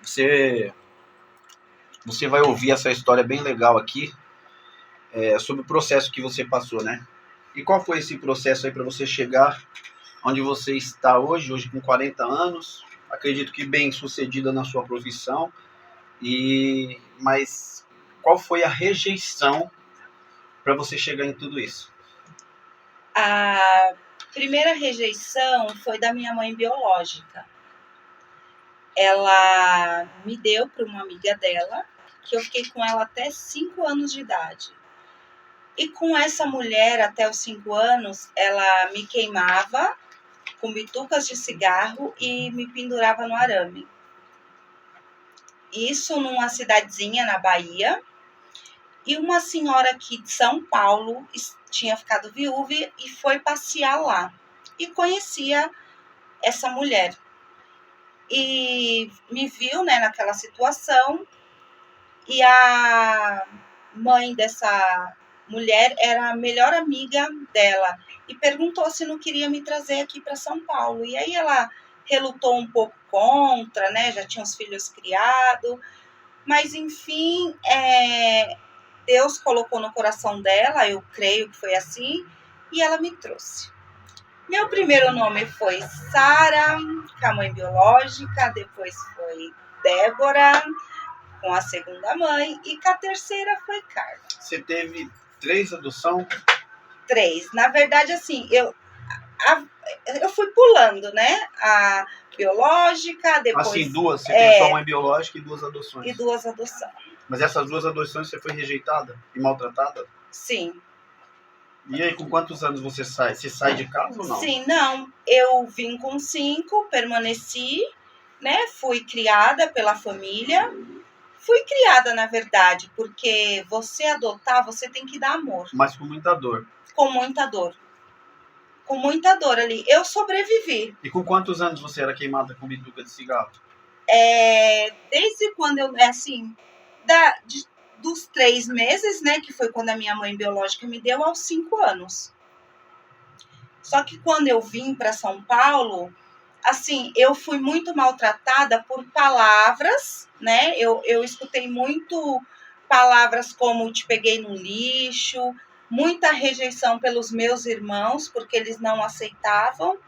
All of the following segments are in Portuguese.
Você, você vai ouvir essa história bem legal aqui, sobre o processo que você passou, né? E qual foi esse processo aí para você chegar onde você está hoje com 40 anos? Acredito que bem sucedida na sua profissão. Mas qual foi a rejeição para você chegar em tudo isso? A primeira rejeição foi da minha mãe biológica. Ela me deu para uma amiga dela, que eu fiquei com ela até 5 anos de idade. E com essa mulher, até os 5 anos, ela me queimava com bitucas de cigarro e me pendurava no arame. Isso numa cidadezinha na Bahia. E uma senhora aqui de São Paulo tinha ficado viúva e foi passear lá. E conhecia essa mulher. E me viu, né, naquela situação. E a mãe dessa mulher era a melhor amiga dela. E perguntou se não queria me trazer aqui para São Paulo. E aí ela relutou um pouco contra, né? Já tinha os filhos criados. Mas, enfim, Deus colocou no coração dela, eu creio que foi assim, e ela me trouxe. Meu primeiro nome foi Sara, com a mãe biológica, depois foi Débora, com a segunda mãe, e com a terceira foi Carla. Você teve 3 adoções? 3. Na verdade, assim, eu fui pulando, né? A biológica, depois... Assim, 2, você tem sua mãe biológica e 2 adoções. E 2 adoções. Mas essas 2 adoções você foi rejeitada e maltratada? Sim. E aí, com quantos anos você sai? Você sai de casa ou não? Sim, não. Eu vim com 5, permaneci, né? Fui criada pela família. Fui criada, na verdade, porque você adotar, você tem que dar amor. Mas com muita dor. Com muita dor. Com muita dor ali. Eu sobrevivi. E com quantos anos você era queimada com bituca de cigarro? Desde quando eu, assim, dos 3 meses, né, que foi quando a minha mãe biológica me deu, aos 5 anos. Só que quando eu vim para São Paulo, assim, eu fui muito maltratada por palavras, né? Eu escutei muito palavras como te peguei no lixo, muita rejeição pelos meus irmãos, porque eles não aceitavam.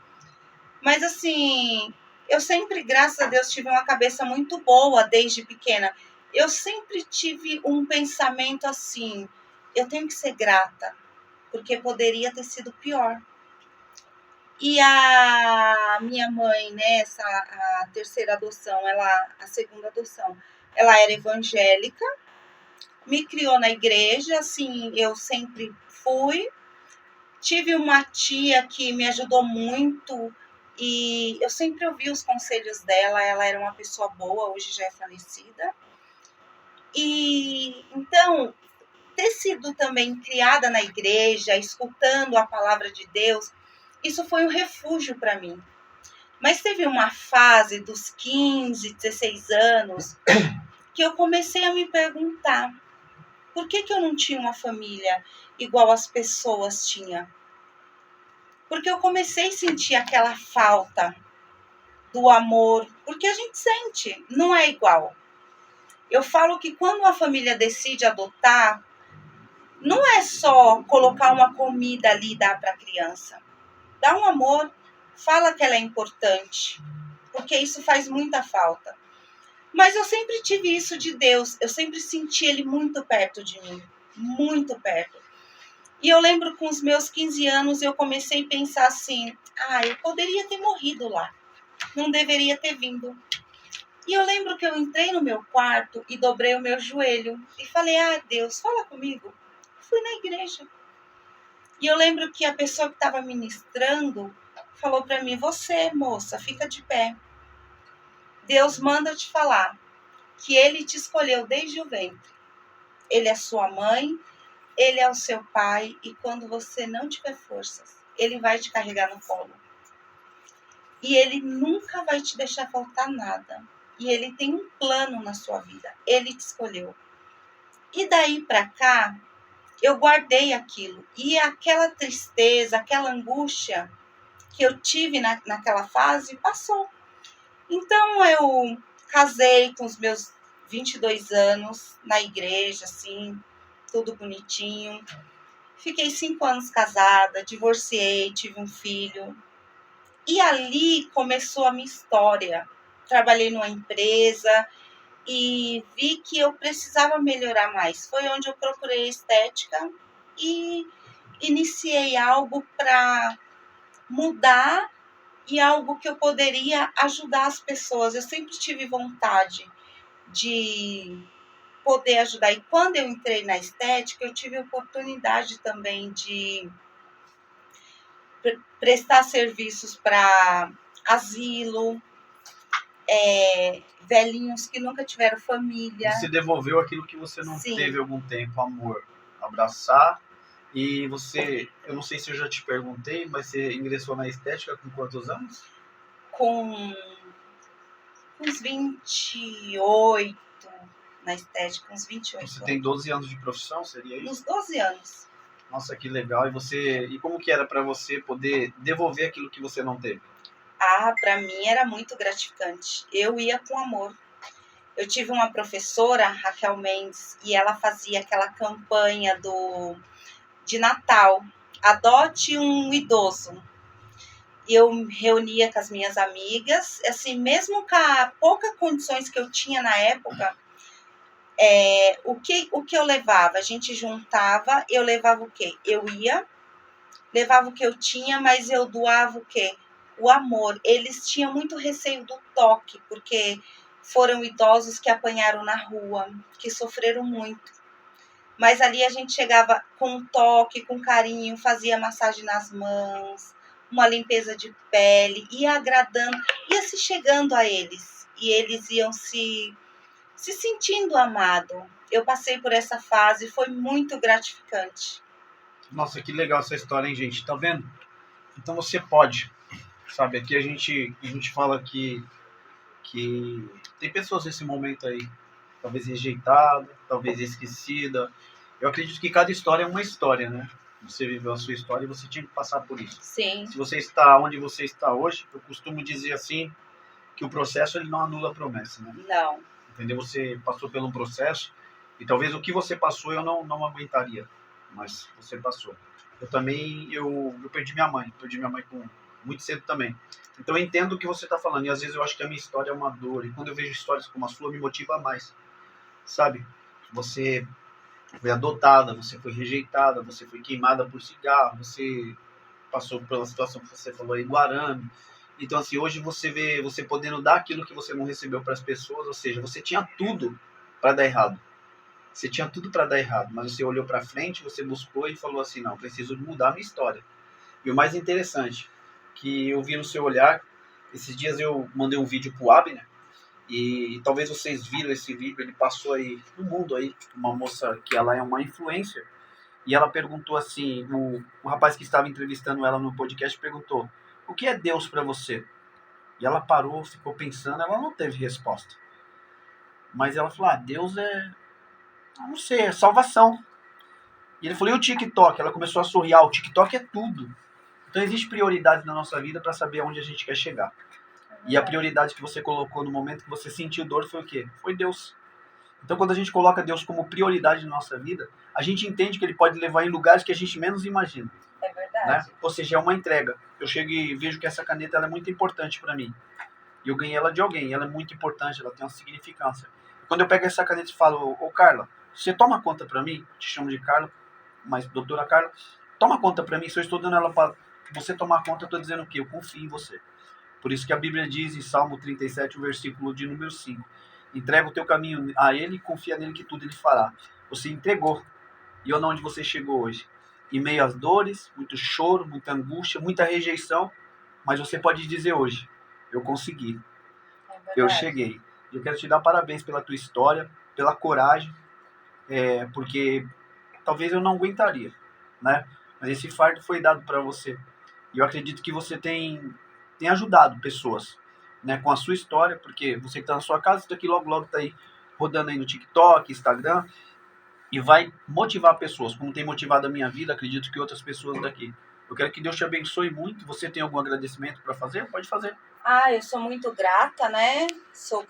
Mas, assim, eu sempre, graças a Deus, tive uma cabeça muito boa desde pequena. Eu sempre tive um pensamento assim, eu tenho que ser grata, porque poderia ter sido pior. E a minha mãe, né, a terceira adoção, a segunda adoção, ela era evangélica, me criou na igreja, assim, eu sempre fui. Tive uma tia que me ajudou muito e eu sempre ouvi os conselhos dela, ela era uma pessoa boa, hoje já é falecida. E então, ter sido também criada na igreja, escutando a palavra de Deus, isso foi um refúgio para mim. Mas teve uma fase dos 15, 16 anos que eu comecei a me perguntar por que eu não tinha uma família igual as pessoas tinham. Porque eu comecei a sentir aquela falta do amor, porque a gente sente, não é igual. Eu falo que quando uma família decide adotar, não é só colocar uma comida ali e dar para a criança. Dá um amor, fala que ela é importante, porque isso faz muita falta. Mas eu sempre tive isso de Deus, eu sempre senti Ele muito perto de mim, muito perto. E eu lembro com os meus 15 anos, eu comecei a pensar assim, eu poderia ter morrido lá, não deveria ter vindo. E eu lembro que eu entrei no meu quarto e dobrei o meu joelho e falei, Deus, fala comigo. Fui na igreja. E eu lembro que a pessoa que estava ministrando falou para mim, você, moça, fica de pé. Deus manda te falar que Ele te escolheu desde o ventre. Ele é sua mãe, Ele é o seu pai, e quando você não tiver forças, Ele vai te carregar no colo. E Ele nunca vai te deixar faltar nada. E Ele tem um plano na sua vida. Ele te escolheu. E daí para cá, eu guardei aquilo. E aquela tristeza, aquela angústia que eu tive naquela fase, passou. Então, casei com os meus 22 anos na igreja, assim, tudo bonitinho. Fiquei 5 anos casada, divorciei, tive um filho. E ali começou a minha história. Trabalhei numa empresa e vi que eu precisava melhorar mais. Foi onde eu procurei estética e iniciei algo para mudar e algo que eu poderia ajudar as pessoas. Eu sempre tive vontade de poder ajudar. E quando eu entrei na estética, eu tive a oportunidade também de prestar serviços para asilo, velhinhos que nunca tiveram família. Você devolveu aquilo que você não Sim. teve algum tempo, amor. Abraçar. E você, eu não sei se eu já te perguntei, mas você ingressou na estética com quantos anos? Com uns 28, na estética, uns 28 Você anos. tem 12 anos de profissão, seria isso? Uns 12 anos. Nossa, que legal. E como que era para você poder devolver aquilo que você não teve? Para mim era muito gratificante. Eu ia com amor. Eu tive uma professora, Raquel Mendes, e ela fazia aquela campanha de Natal. Adote um idoso. E eu me reunia com as minhas amigas, assim, mesmo com a pouca condições que eu tinha na época, o que eu levava? A gente juntava, eu levava o quê? Eu ia, levava o que eu tinha, mas eu doava o quê? O amor. Eles tinham muito receio do toque, porque foram idosos que apanharam na rua, que sofreram muito. Mas ali a gente chegava com toque, com carinho, fazia massagem nas mãos, uma limpeza de pele, ia agradando, ia se chegando a eles. E eles iam se sentindo amado. Eu passei por essa fase, foi muito gratificante. Nossa, que legal essa história, hein, gente? Tá vendo? Então você pode, sabe? Aqui a gente fala que tem pessoas nesse momento aí, talvez rejeitada, talvez esquecida. Eu acredito que cada história é uma história, né? Você viveu a sua história e você tinha que passar por isso. Sim. Se você está onde você está hoje, eu costumo dizer assim, que o processo ele não anula a promessa, né? Não. Entendeu? Você passou por um processo e talvez o que você passou eu não aguentaria, mas você passou. Eu também, eu perdi minha mãe com muito cedo também. Então eu entendo o que você está falando e às vezes eu acho que a minha história é uma dor e quando eu vejo histórias como a sua me motiva mais, sabe? Você foi adotada, você foi rejeitada, você foi queimada por cigarro, você passou pela situação que você falou aí, Guarani. Então, assim, hoje você vê você podendo dar aquilo que você não recebeu para as pessoas, ou seja, você tinha tudo para dar errado. Você tinha tudo para dar errado, mas você olhou para frente, você buscou e falou assim, não, preciso mudar a minha história. E o mais interessante, que eu vi no seu olhar, esses dias eu mandei um vídeo pro Abner, e talvez vocês viram esse vídeo, ele passou aí no mundo aí, uma moça que ela é uma influencer, e ela perguntou assim, o rapaz que estava entrevistando ela no podcast perguntou, o que é Deus para você? E ela parou, ficou pensando, ela não teve resposta. Mas ela falou, Deus é, eu não sei, é salvação. E ele falou, e o TikTok? Ela começou a sorrir, o TikTok é tudo. Então existe prioridade na nossa vida para saber aonde a gente quer chegar. E a prioridade que você colocou no momento que você sentiu dor foi o quê? Foi Deus. Então quando a gente coloca Deus como prioridade na nossa vida, a gente entende que ele pode levar em lugares que a gente menos imagina. É verdade. Né? Ou seja, é uma entrega. Eu chego e vejo que essa caneta ela é muito importante para mim. E eu ganhei ela de alguém, ela é muito importante, ela tem uma significância. Quando eu pego essa caneta e falo, ô Carla, você toma conta para mim? Te chamo de Carla, mas doutora Carla, toma conta para mim, se eu estou dando ela para você tomar conta, eu estou dizendo o quê? Eu confio em você. Por isso que a Bíblia diz em Salmo 37, o versículo de número 5, entrega o teu caminho a ele e confia nele que tudo ele fará. Você entregou. E olha onde você chegou hoje. Em meio às dores, muito choro, muita angústia, muita rejeição, mas você pode dizer hoje, eu consegui, eu cheguei. Eu quero te dar parabéns pela tua história, pela coragem, porque talvez eu não aguentaria, né? Mas esse fardo foi dado para você. E eu acredito que você tem ajudado pessoas, né, com a sua história, porque você que está na sua casa, isso daqui logo está aí rodando aí no TikTok, Instagram, e vai motivar pessoas, como tem motivado a minha vida, acredito que outras pessoas daqui. Eu quero que Deus te abençoe muito. Você tem algum agradecimento para fazer? Pode fazer. Eu sou muito grata, né? Sou